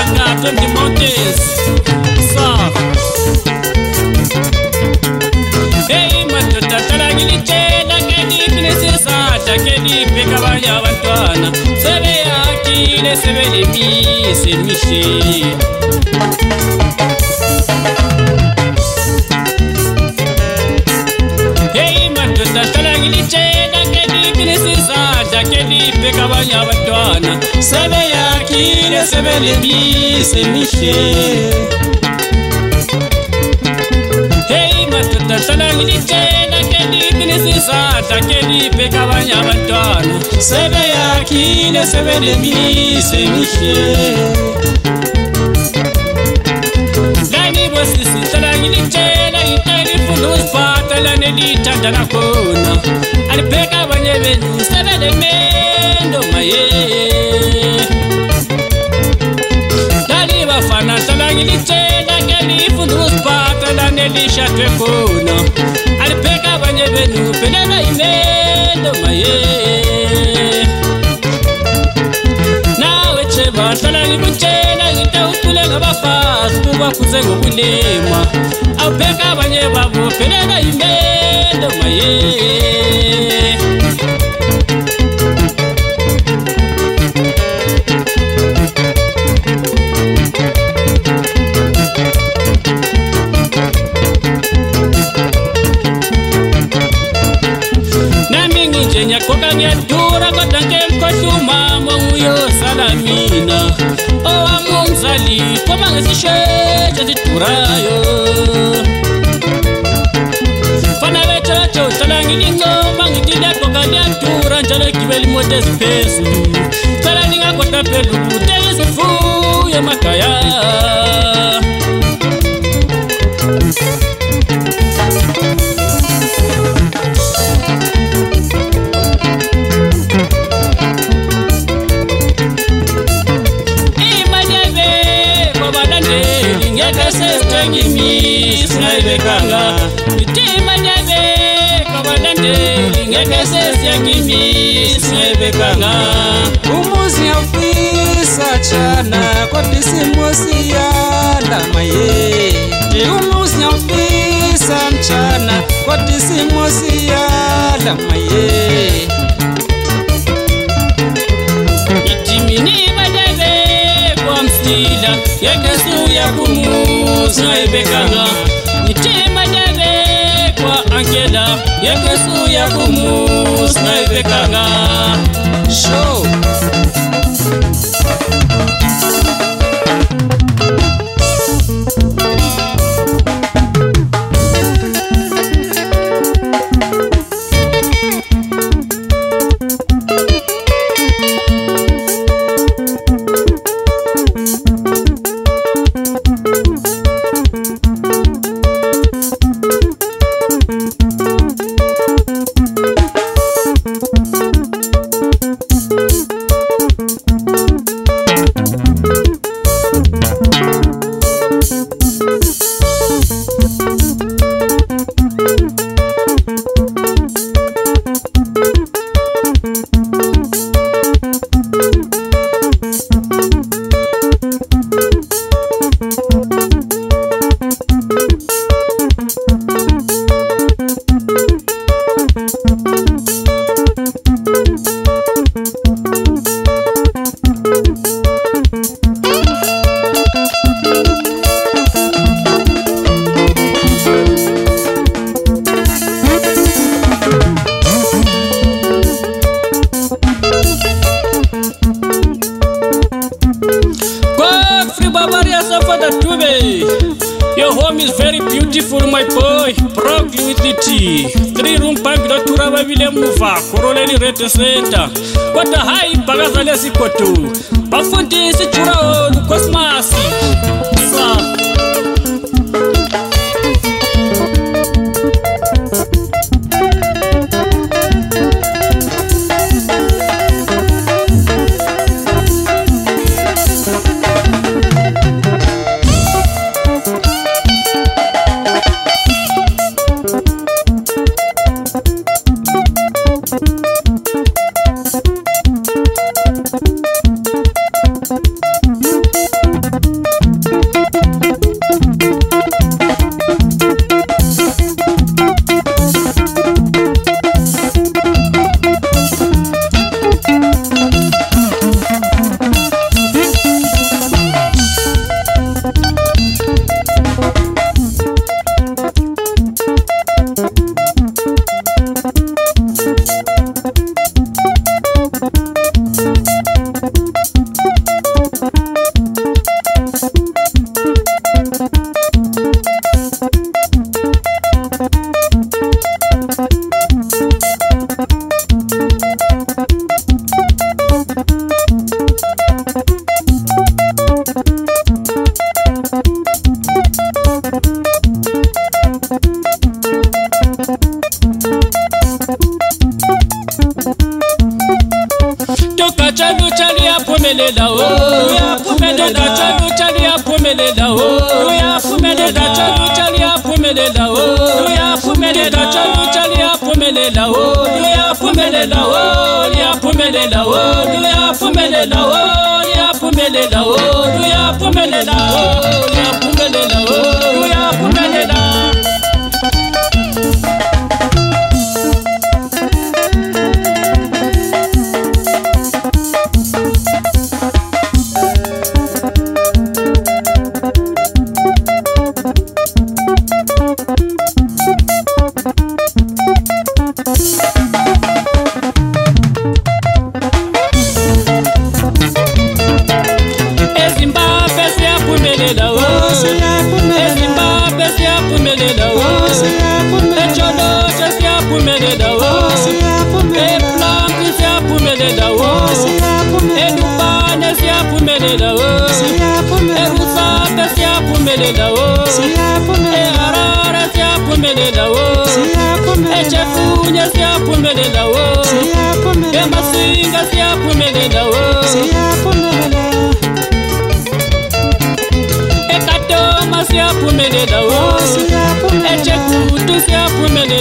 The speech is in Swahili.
Lagata in the mountains. South. Hey, matata talangili chela kedi kinesesa takedi peka banya bantwana. Sebe akile sebe lemi se miche. Hey, matata talangili chela kedi kinesesa takedi peka banya bantwana. Sebe akile sebe lemi se miche. Hey, matata talangili chela kedi kinesesa takedi peka banya bantwana. Sebe yakile sebe lemi se miche. Lani bosisi talangili chela itali fundus patala nedita dana kona. Ali peka banya benu sebe lemendo maye. Lani bafana talangili chela kedi fundus patala nedisha twekona. Ali peka banya benu penela imendo maye. Nawe cheba talangili buchela ita utule ngabafazi kuba kuze ngokulema. Awubheka abanye babo penela imendo maye. Nyakoka nyadura kodwa nkemkhohluma moyo salamina. Owamumzali koma ngesisheshe sidurayo. Fana bechocho talangili ngoma ngidile koka nyadura njalo kibeli mote ziphezulu. Cala ningakoda phelu teyizifuyo emakhaya. Bekanga itima nyabe kabalandeli ngeke sesiyangimi sebekanga. Umuzi afisa chana kodwa isimo siyala maye. Umuzi afisa mchana kodwa isimo siyala maye. Itimini bajabe kwa msila ngeke suya kumuzi bekanga. Itima nyabe kwa Angela yekesu ya kumus na ibekanga. Show your home is very beautiful, my boy. Proudly with the tea. 3-room pambilo turaba vile mufa. Koroleli rete center. What the high bagazale sikoto. Bafundisi churao lukosmasi. Sa. phumelela wo uyaphumelela chalucha liyaphumelela wo uyaphumelela chalucha liyaphumelela wo uyaphumelela wo liyaphumelela wo uyaphumelela wo liyaphumelela wo uyaphumelela wo liyaphumelela wo uyaphumelela Siaphumelela